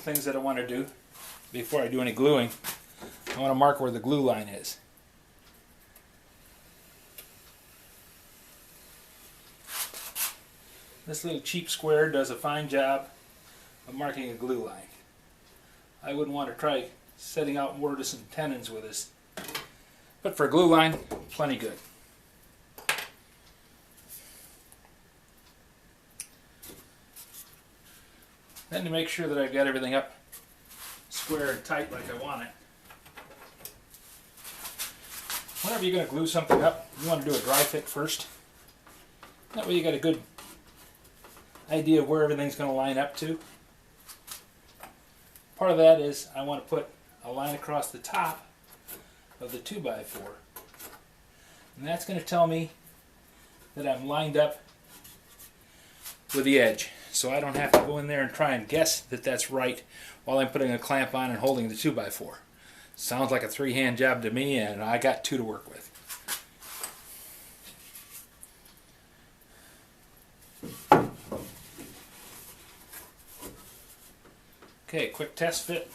things that I want to do before I do any gluing. I want to mark where the glue line is. This little cheap square does a fine job of marking a glue line. I wouldn't want to try setting out mortise and tenons with this, but for a glue line, plenty good. Then to make sure that I've got everything up square and tight like I want it, whenever you're going to glue something up, you want to do a dry fit first. That way you got a good idea of where everything's going to line up to. Part of that is I want to put a line across the top of the 2x4. And that's going to tell me that I'm lined up with the edge. So I don't have to go in there and try and guess that that's right while I'm putting a clamp on and holding the 2x4. Sounds like a three-hand job to me, and I got two to work with. Okay, quick test fit.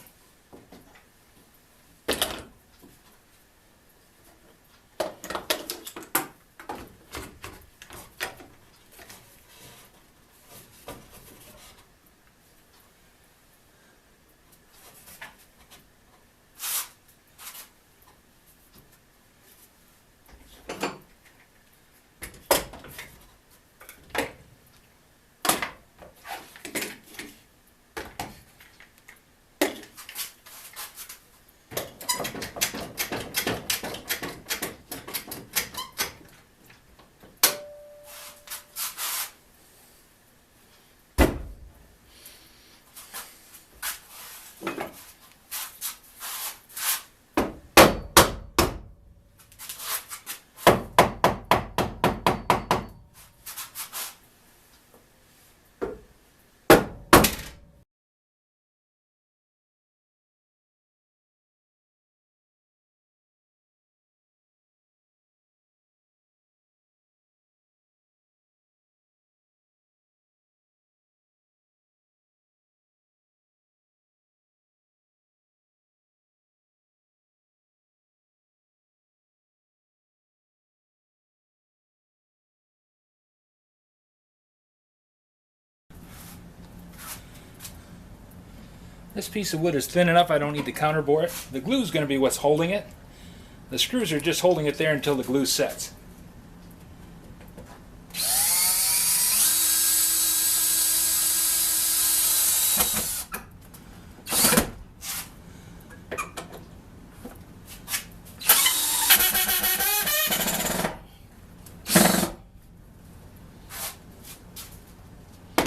This piece of wood is thin enough I don't need to counterbore it. The glue is going to be what's holding it. The screws are just holding it there until the glue sets.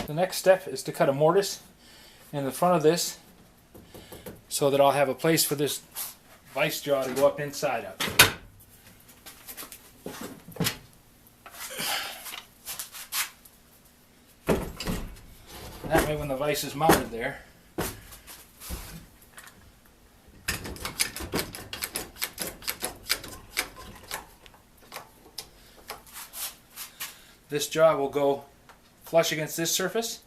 The next step is to cut a mortise in the front of this, so that I'll have a place for this vise jaw to go up inside of. That way when the vise is mounted there, this jaw will go flush against this surface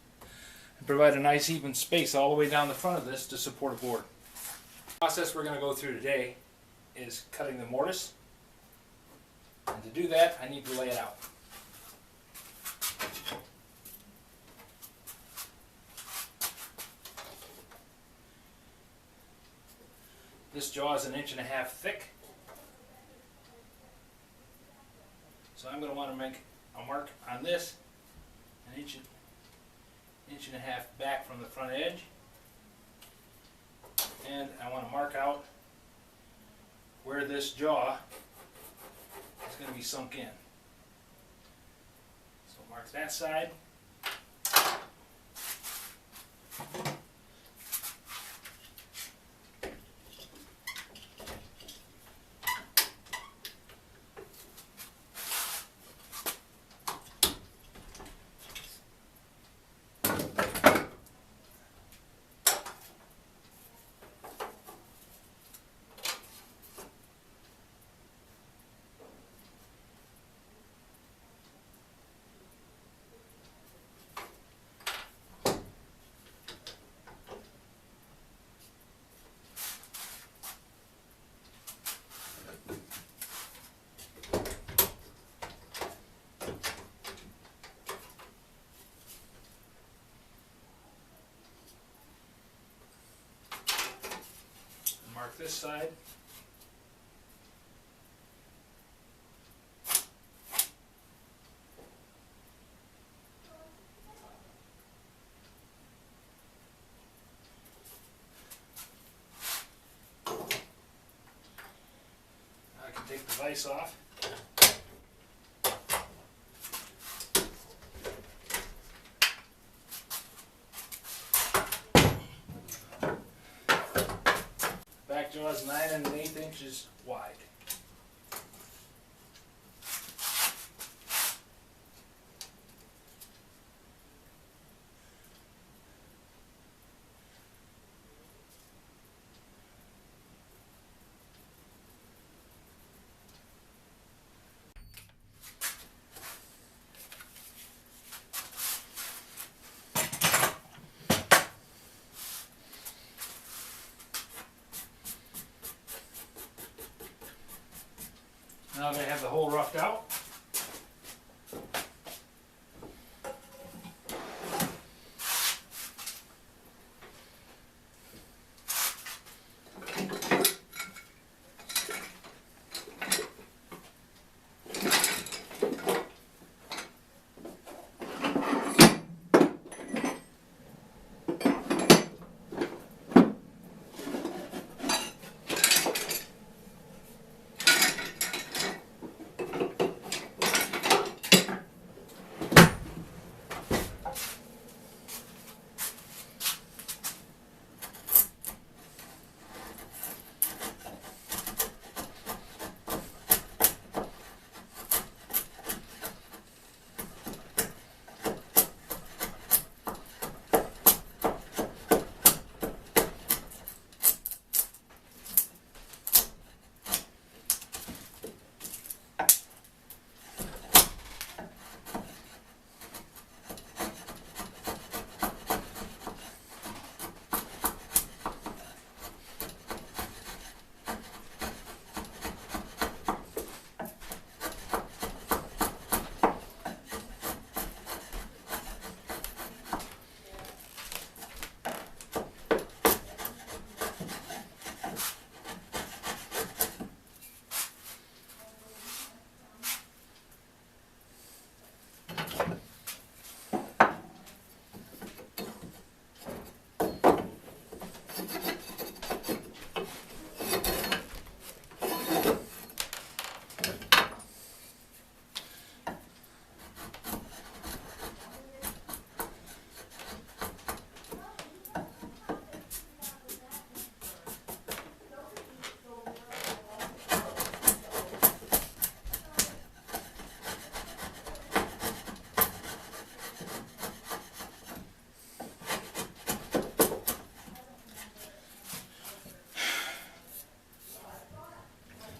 and provide a nice even space all the way down the front of this to support a board. The process we're going to go through today is cutting the mortise, and to do that I need to lay it out. This jaw is 1.5 inches thick, so I'm going to want to make a mark on this 1.5 inches back from the front edge. And I want to mark out where this jaw is going to be sunk in. So mark that side. this side. I can take the vise off. Back jaw is 9 1/8 inches wide. Now that I have the hole roughed out,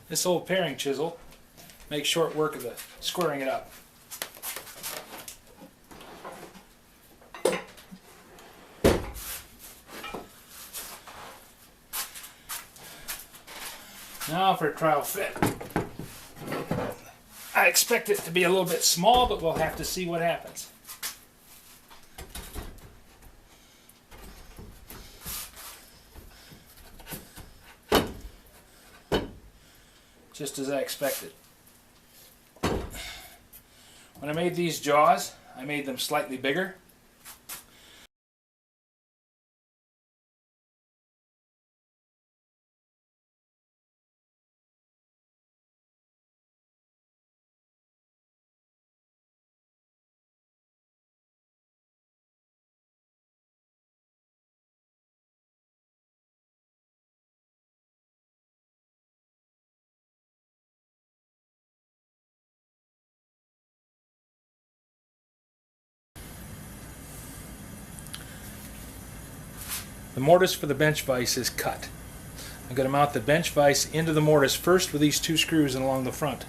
this old paring chisel makes short work of the squaring it up. Now for a trial fit. I expect it to be a little bit small, but we'll have to see what happens. Just as I expected. When I made these jaws, I made them slightly bigger. The mortise for the bench vise is cut. I'm going to mount the bench vise into the mortise first with these two screws and along the front.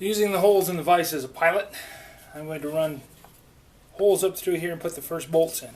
Using the holes in the vise as a pilot, I'm going to run holes up through here and put the first bolts in.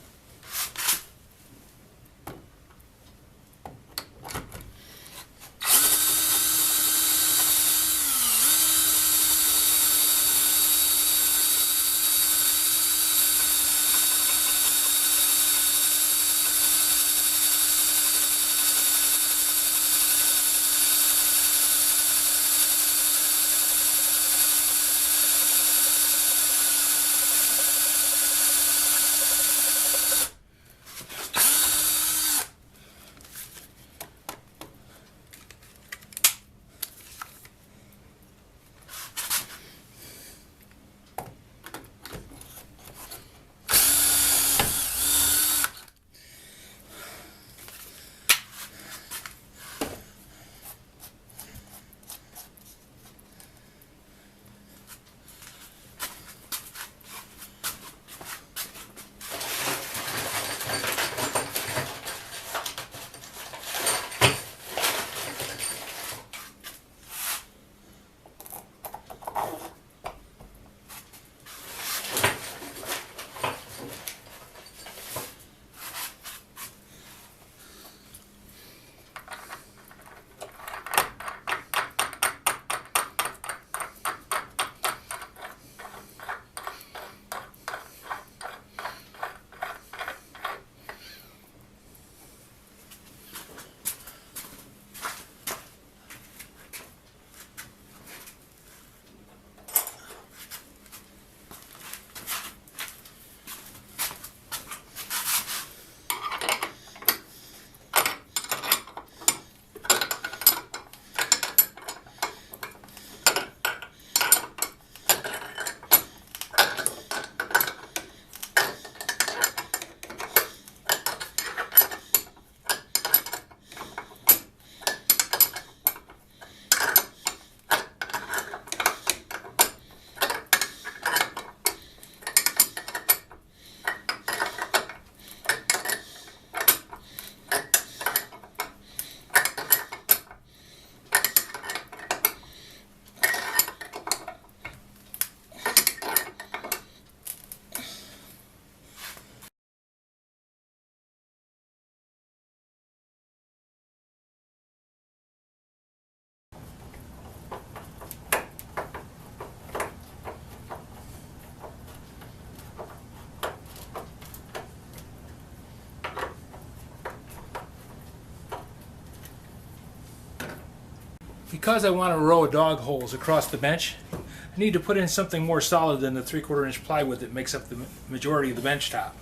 Because I want a row of dog holes across the bench, I need to put in something more solid than the 3/4 inch plywood that makes up the majority of the bench top.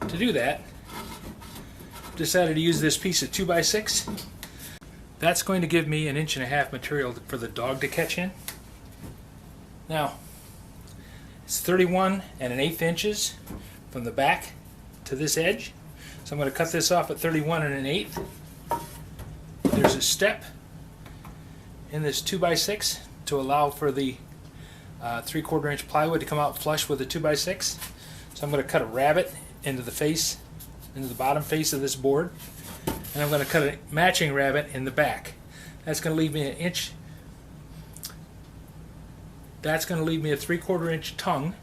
To do that, I've decided to use this piece of 2x6. That's going to give me 1.5 inch material for the dog to catch in. Now, it's 31 1/8 inches from the back to this edge. So I'm going to cut this off at 31 1/8. There's a step in this 2x6 to allow for the 3/4 inch plywood to come out flush with the 2x6. So I'm going to cut a rabbet into the face, into the bottom face of this board, and I'm going to cut a matching rabbet in the back. That's going to leave me 1 inch. That's going to leave me a 3/4 inch tongue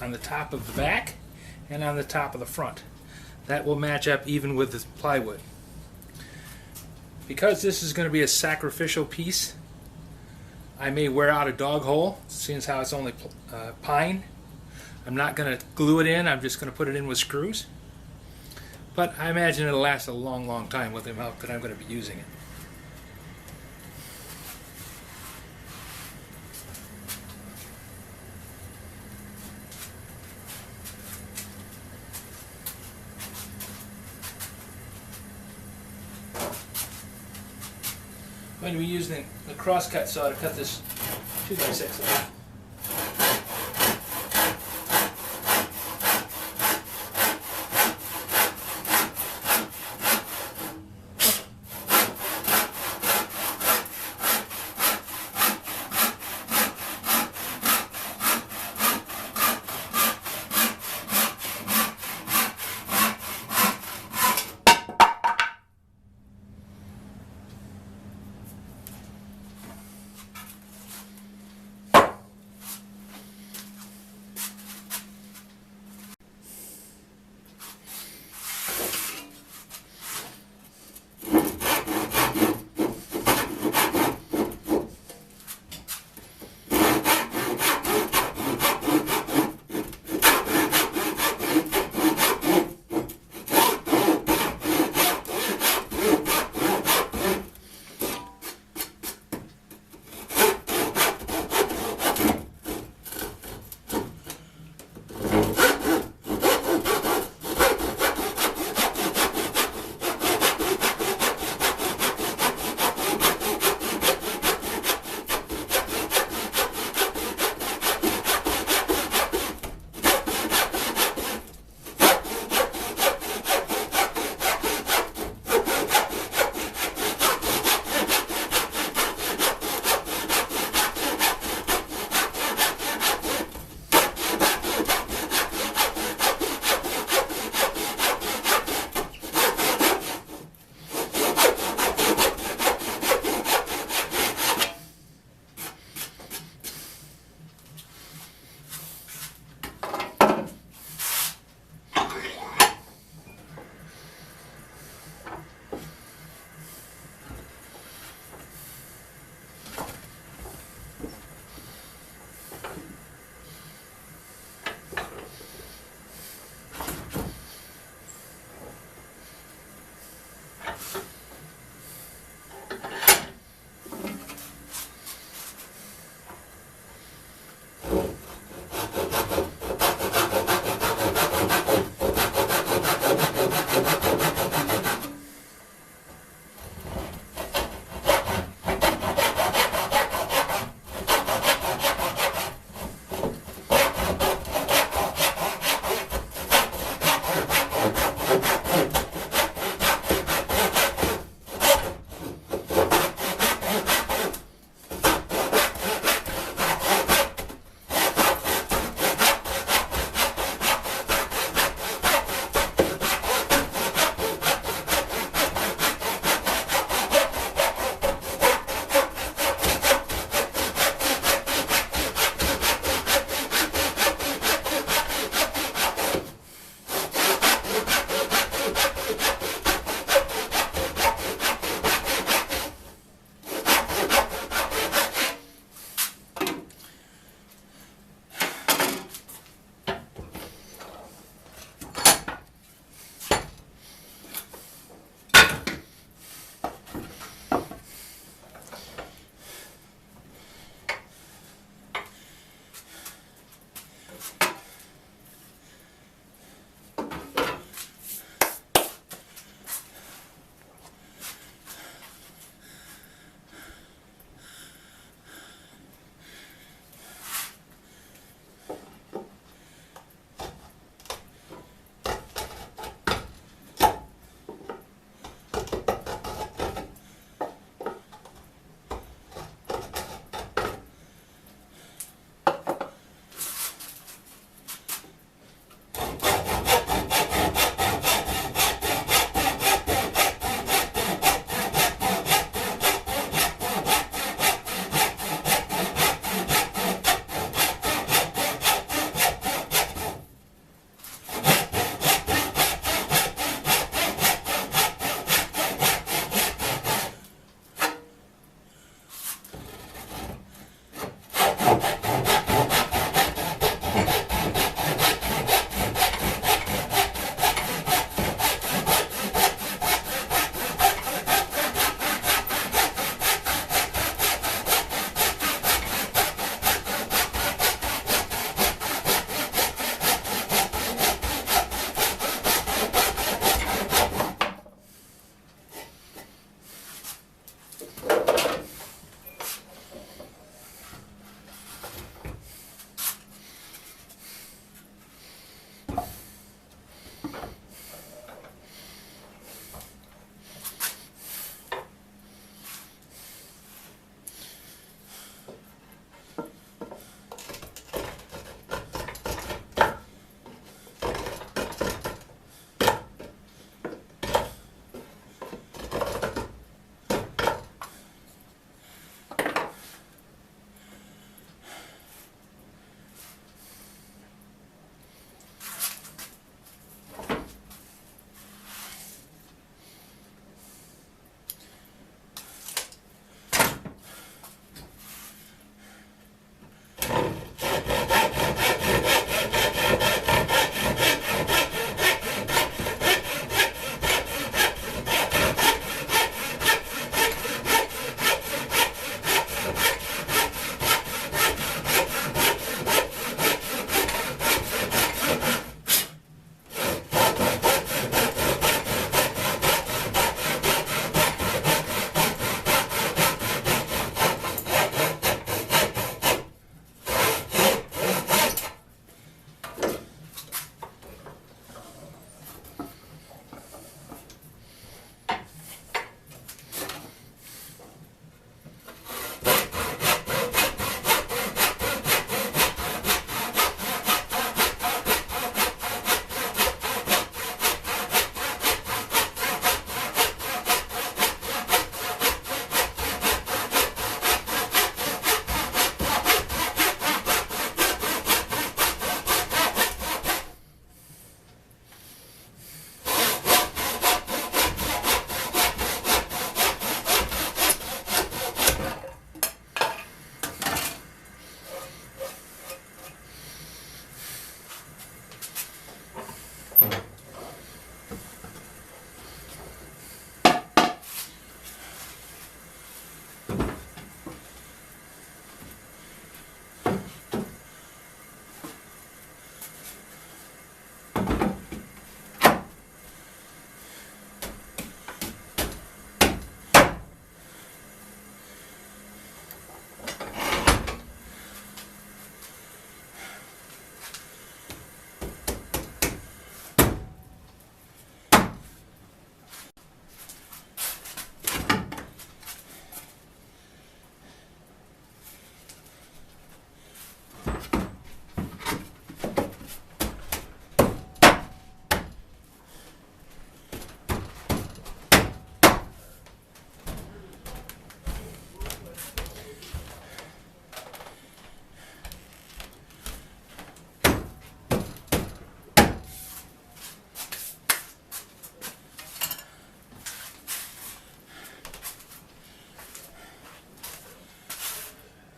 on the top of the back and on the top of the front. That will match up even with the plywood. Because this is going to be a sacrificial piece, I may wear out a dog hole, seeing as how it's only pine. I'm not going to glue it in, I'm just going to put it in with screws. But I imagine it'll last a long, long time with the amount that I'm going to be using it. I'm going to be using the crosscut saw to cut this 2x6 off.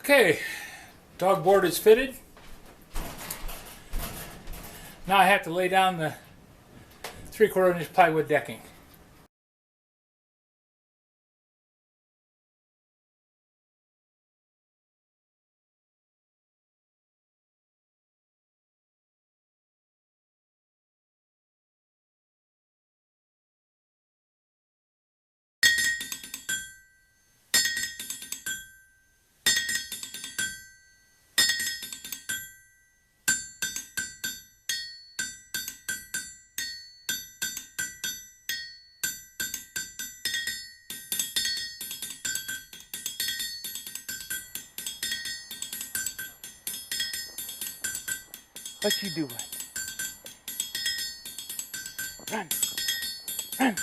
Okay, dog board is fitted. Now I have to lay down the 3/4 inch plywood decking. What you doing? Run! Run!